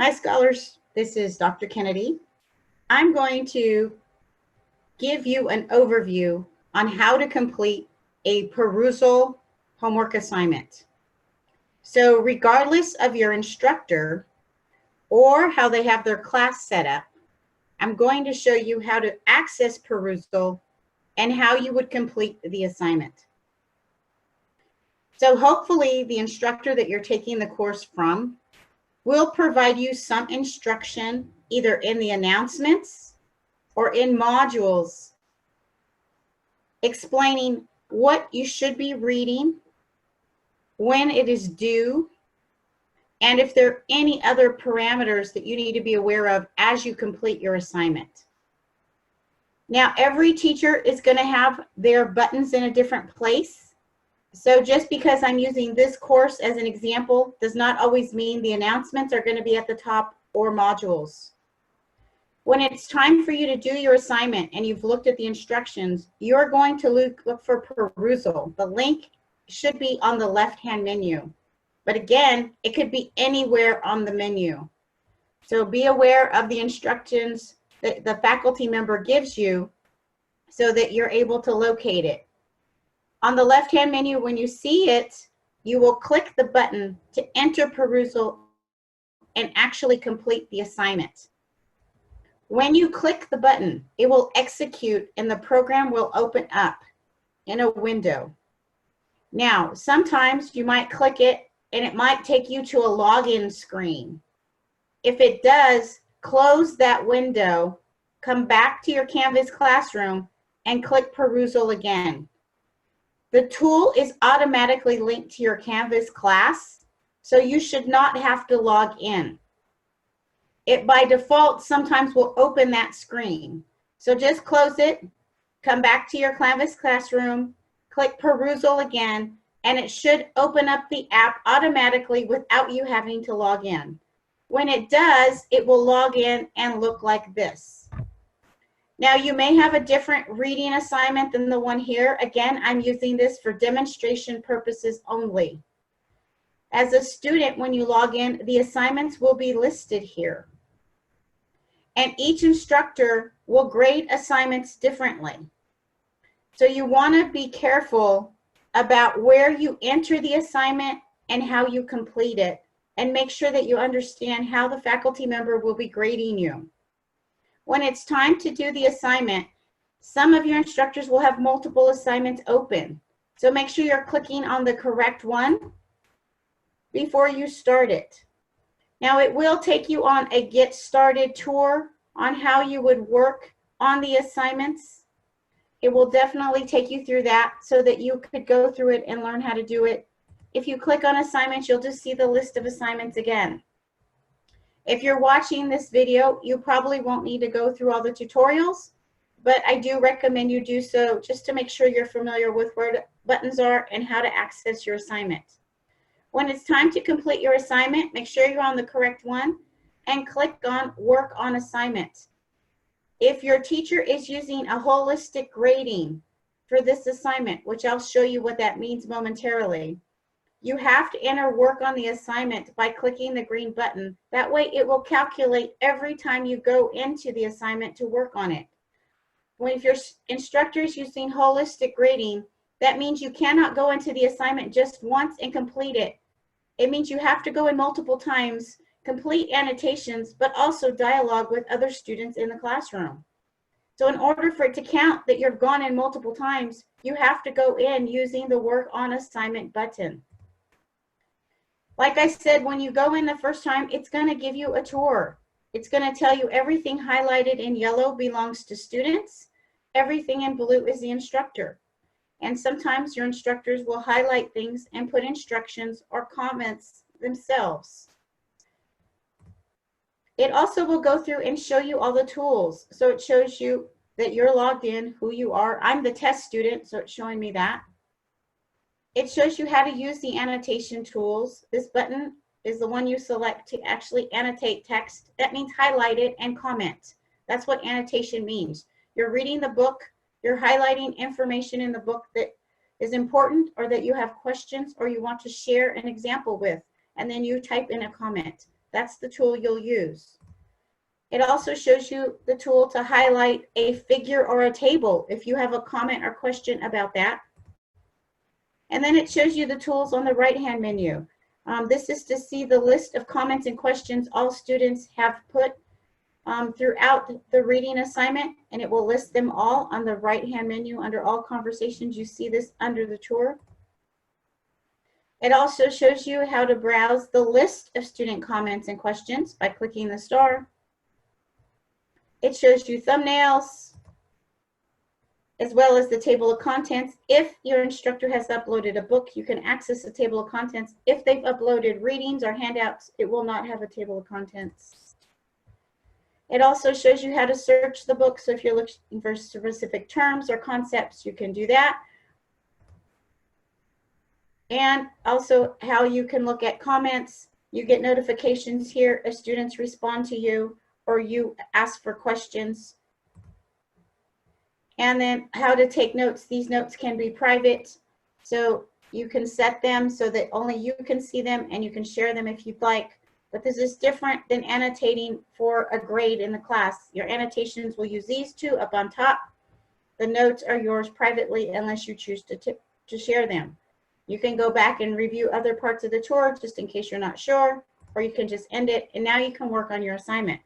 Hi, scholars. This is Dr. Kennedy. I'm going to give you an overview on how to complete a Perusal homework assignment. So regardless of your instructor or how they have their class set up, I'm going to show you how to access Perusal and how you would complete the assignment. So hopefully the instructor that you're taking the course from will provide you some instruction either in the announcements or in modules explaining what you should be reading, when it is due, and if there are any other parameters that you need to be aware of as you complete your assignment. Now, every teacher is going to have their buttons in a different place. So just because I'm using this course as an example does not always mean the announcements are going to be at the top or modules. When it's time for you to do your assignment and you've looked at the instructions, you're going to look for Perusal. The link should be on the left-hand menu. But again, it could be anywhere on the menu. So be aware of the instructions that the faculty member gives you so that you're able to locate it. On the left-hand menu, when you see it, you will click the button to enter Perusal and actually complete the assignment. When you click the button, it will execute and the program will open up in a window. Now, sometimes you might click it and it might take you to a login screen. If it does, close that window, come back to your Canvas classroom and click Perusal again. The tool is automatically linked to your Canvas class, so you should not have to log in. It by default sometimes will open that screen. So just close it, come back to your Canvas classroom, click Perusal again, and it should open up the app automatically without you having to log in. When it does, it will log in and look like this. Now you may have a different reading assignment than the one here. Again, I'm using this for demonstration purposes only. As a student, when you log in, the assignments will be listed here. And each instructor will grade assignments differently. So you want to be careful about where you enter the assignment and how you complete it, and make sure that you understand how the faculty member will be grading you. When it's time to do the assignment, some of your instructors will have multiple assignments open. So make sure you're clicking on the correct one before you start it. Now it will take you on a get started tour on how you would work on the assignments. It will definitely take you through that so that you could go through it and learn how to do it. If you click on assignments, you'll just see the list of assignments again. If you're watching this video, you probably won't need to go through all the tutorials, but I do recommend you do so just to make sure you're familiar with where the buttons are and how to access your assignment. When it's time to complete your assignment, make sure you're on the correct one and click on Work on Assignment. If your teacher is using a holistic grading for this assignment, which I'll show you what that means momentarily, you have to enter work on the assignment by clicking the green button. That way it will calculate every time you go into the assignment to work on it. If your instructor is using holistic grading, that means you cannot go into the assignment just once and complete it. It means you have to go in multiple times, complete annotations, but also dialogue with other students in the classroom. So in order for it to count that you've gone in multiple times, you have to go in using the Work on Assignment button. Like I said, when you go in the first time, it's going to give you a tour. It's going to tell you everything highlighted in yellow belongs to students. Everything in blue is the instructor. And sometimes your instructors will highlight things and put instructions or comments themselves. It also will go through and show you all the tools. So it shows you that you're logged in, who you are. I'm the test student, so it's showing me that. It shows you how to use the annotation tools. This button is the one you select to actually annotate text. That means highlight it and comment. That's what annotation means. You're reading the book, you're highlighting information in the book that is important or that you have questions or you want to share an example with, and then you type in a comment. that's the tool you'll use. It also shows you the tool to highlight a figure or a table if you have a comment or question about that. And then it shows you the tools on the right-hand menu. This is to see the list of comments and questions all students have put throughout the reading assignment, and it will list them all on the right-hand menu under all conversations. You see this under the tour. It also shows you how to browse the list of student comments and questions by clicking the star. It shows you thumbnails, as well as the table of contents. If your instructor has uploaded a book, you can access the table of contents. If they've uploaded readings or handouts, it will not have a table of contents. It also shows you how to search the book. So if you're looking for specific terms or concepts, you can do that. And also how you can look at comments. You get notifications here if students respond to you or you ask for questions. And then how to take notes. These notes can be private, so you can set them so that only you can see them, and you can share them if you'd like. But this is different than annotating for a grade in the class. Your annotations will use these two up on top. The notes are yours privately unless you choose to share them. You can go back and review other parts of the tour just in case you're not sure, or you can just end it, and now you can work on your assignment.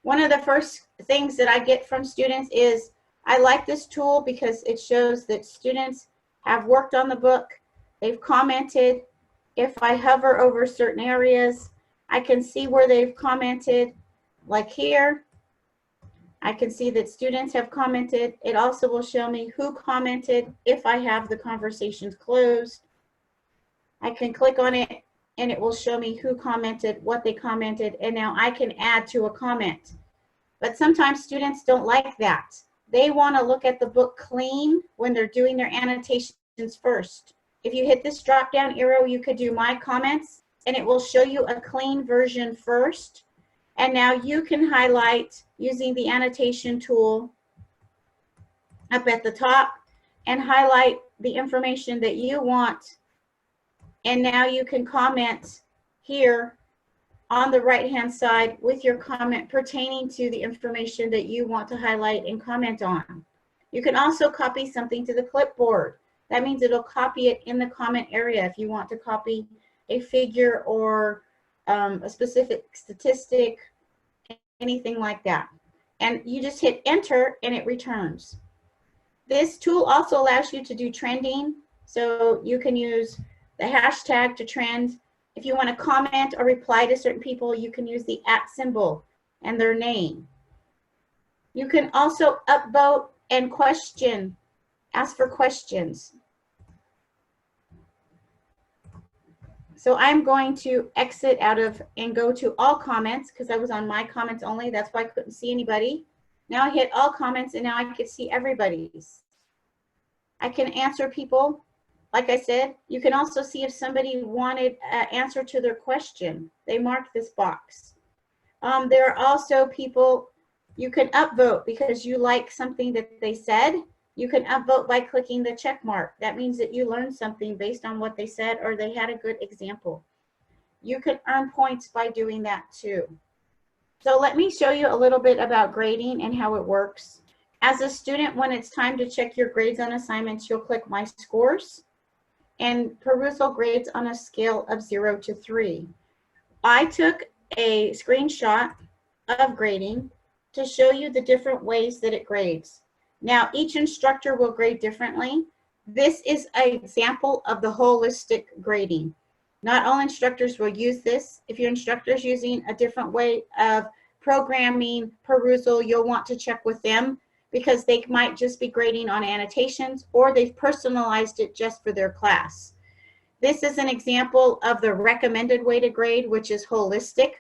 One of the first things that I get from students is, I like this tool because it shows that students have worked on the book, they've commented. If I hover over certain areas, I can see where they've commented, like here. I can see that students have commented. It also will show me who commented if I have the conversations closed. I can click on it and it will show me who commented, what they commented, and now I can add to a comment. But sometimes students don't like that. They want to look at the book clean when they're doing their annotations first. If you hit this drop down arrow, you could do my comments and it will show you a clean version first. And now you can highlight using the annotation tool up at the top and highlight the information that you want. And now you can comment here on the right-hand side with your comment pertaining to the information that you want to highlight and comment on. You can also copy something to the clipboard. That means it'll copy it in the comment area if you want to copy a figure or a specific statistic, anything like that. And you just hit enter and it returns. This tool also allows you to do trending. So you can use the hashtag to trend. If you want to comment or reply to certain people, you can use the @ symbol and their name. You can also upvote and question, ask for questions. So I'm going to exit out of and go to all comments because I was on my comments only. That's why I couldn't see anybody. Now I hit all comments and now I can see everybody's. I can answer people. Like I said, you can also see if somebody wanted an answer to their question. They mark this box. There are also people, you can upvote because you like something that they said. You can upvote by clicking the check mark. That means that you learned something based on what they said or they had a good example. You can earn points by doing that too. So let me show you a little bit about grading and how it works. As a student, when it's time to check your grades on assignments, you'll click My Scores. And Perusal grades on a scale of 0 to 3. I took a screenshot of grading to show you the different ways that it grades. Now, each instructor will grade differently. This is an example of the holistic grading. Not all instructors will use this. If your instructor is using a different way of programming Perusal, you'll want to check with them, because they might just be grading on annotations or they've personalized it just for their class. This is an example of the recommended way to grade, which is holistic.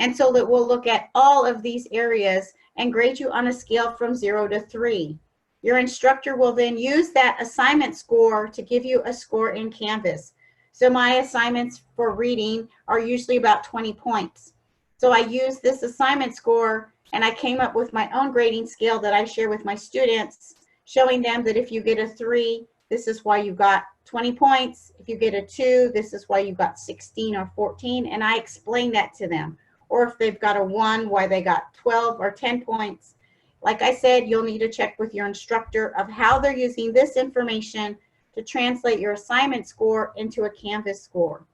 And so that we'll look at all of these areas and grade you on a scale from 0 to 3. Your instructor will then use that assignment score to give you a score in Canvas. So my assignments for reading are usually about 20 points. So I use this assignment score and I came up with my own grading scale that I share with my students, showing them that if you get a 3, this is why you got 20 points. If you get a 2, this is why you got 16 or 14, and I explain that to them. Or if they've got a 1, why they got 12 or 10 points. Like I said, you'll need to check with your instructor of how they're using this information to translate your assignment score into a Canvas score.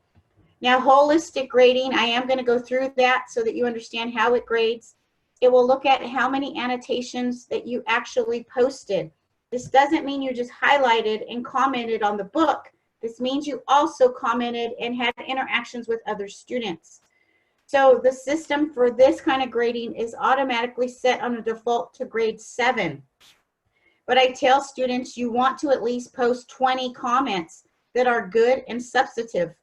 Now, holistic grading, I am going to go through that so that you understand how it grades. It will look at how many annotations that you actually posted. This doesn't mean you just highlighted and commented on the book. This means you also commented and had interactions with other students. So the system for this kind of grading is automatically set on a default to grade 7. But I tell students you want to at least post 20 comments that are good and substantive.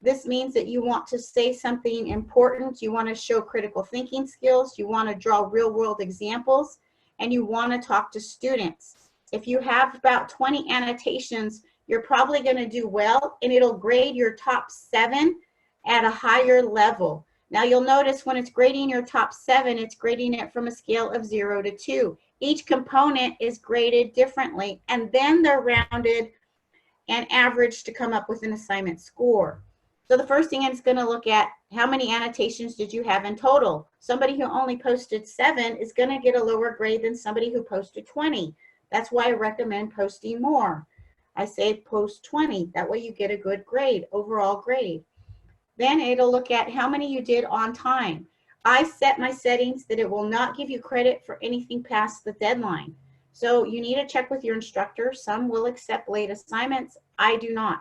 This means that you want to say something important, you want to show critical thinking skills, you want to draw real-world examples, and you want to talk to students. If you have about 20 annotations, you're probably going to do well, and it'll grade your top 7 at a higher level. Now you'll notice when it's grading your top 7, it's grading it from a scale of 0 to 2. Each component is graded differently, and then they're rounded and averaged to come up with an assignment score. So the first thing it's going to look at, how many annotations did you have in total? Somebody who only posted 7 is going to get a lower grade than somebody who posted 20. That's why I recommend posting more. I say post 20. That way you get a good grade, overall grade. Then it'll look at how many you did on time. I set my settings that it will not give you credit for anything past the deadline. So you need to check with your instructor. Some will accept late assignments. I do not.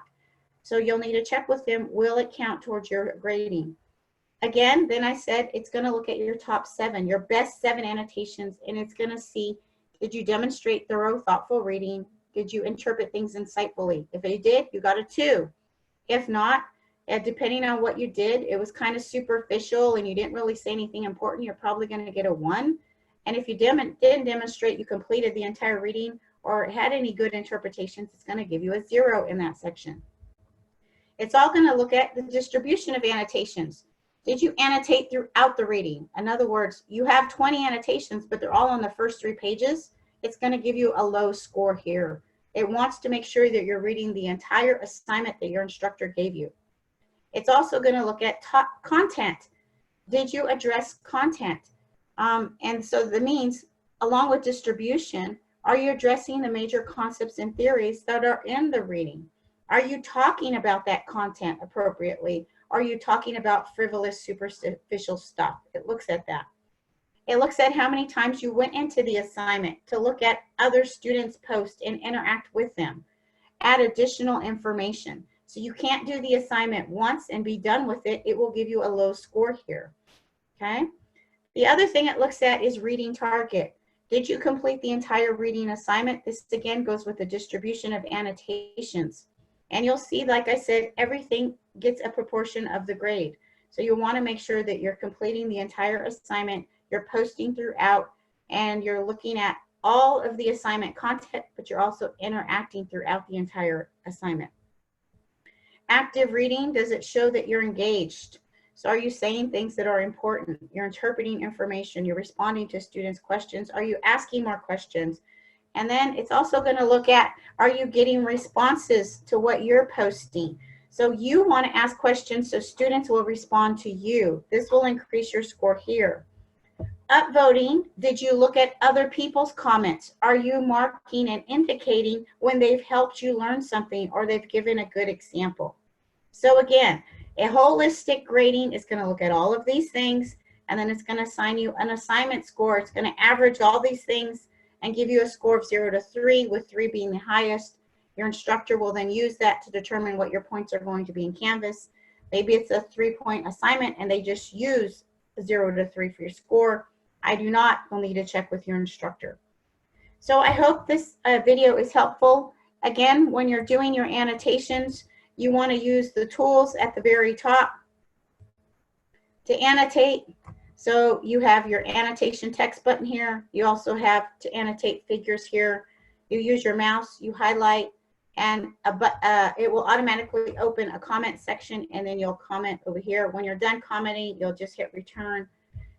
So you'll need to check with them. Will it count towards your grading? Again, then I said it's going to look at your top 7, your best 7 annotations, and it's going to see, did you demonstrate thorough, thoughtful reading? Did you interpret things insightfully? If you did, you got a 2. If not, depending on what you did, it was kind of superficial and you didn't really say anything important, you're probably going to get a 1. And if you didn't demonstrate you completed the entire reading or had any good interpretations, it's going to give you a 0 in that section. It's all going to look at the distribution of annotations. Did you annotate throughout the reading? In other words, you have 20 annotations, but they're all on the first 3 pages. It's going to give you a low score here. It wants to make sure that you're reading the entire assignment that your instructor gave you. It's also going to look at content. Did you address content? And so that means, along with distribution, are you addressing the major concepts and theories that are in the reading? Are you talking about that content appropriately? Are you talking about frivolous, superficial stuff? It looks at that. It looks at how many times you went into the assignment to look at other students' posts and interact with them. Add additional information. So you can't do the assignment once and be done with it. It will give you a low score here, okay? The other thing it looks at is reading target. Did you complete the entire reading assignment? This again goes with the distribution of annotations. And you'll see, like I said, everything gets a proportion of the grade. So you want to make sure that you're completing the entire assignment, you're posting throughout, and you're looking at all of the assignment content, but you're also interacting throughout the entire assignment. Active reading, does it show that you're engaged? So are you saying things that are important? You're interpreting information, you're responding to students' questions. Are you asking more questions? And then it's also going to look at, are you getting responses to what you're posting? So you want to ask questions so students will respond to you. This will increase your score here. Upvoting, did you look at other people's comments? Are you marking and indicating when they've helped you learn something or they've given a good example? So again, a holistic grading is going to look at all of these things, and then it's going to assign you an assignment score. It's going to average all these things and give you a score of 0 to 3, with 3 being the highest. Your instructor will then use that to determine what your points are going to be in Canvas. Maybe it's a 3-point assignment and they just use 0 to 3 for your score. I do not. You'll need to check with your instructor. So I hope this video is helpful. Again, when you're doing your annotations, you want to use the tools at the very top to annotate. So you have your annotation text button here. You also have to annotate figures here. You use your mouse, you highlight, and it will automatically open a comment section, and then you'll comment over here. When you're done commenting, you'll just hit return.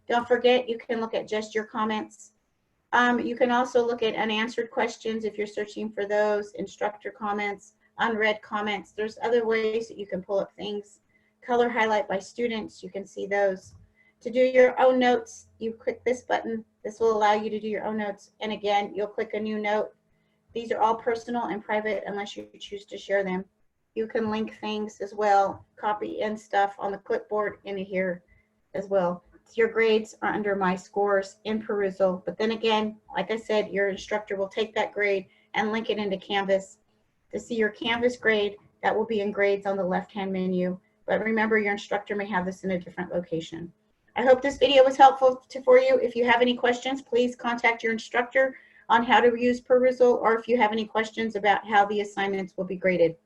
Don't forget, you can look at just your comments. You can also look at unanswered questions if you're searching for those, instructor comments. unread comments. There's other ways that you can pull up things. Color highlight by students, you can see those. To do your own notes, you click this button. This will allow you to do your own notes. And again, you'll click a new note. These are all personal and private unless you choose to share them. You can link things as well, copy in stuff on the clipboard into here as well. Your grades are under my scores in Perusal. But then again, like I said, your instructor will take that grade and link it into Canvas. To see your Canvas grade, that will be in grades on the left-hand menu. But remember, your instructor may have this in a different location. I hope this video was helpful for you. If you have any questions, please contact your instructor on how to use Perusal, or if you have any questions about how the assignments will be graded.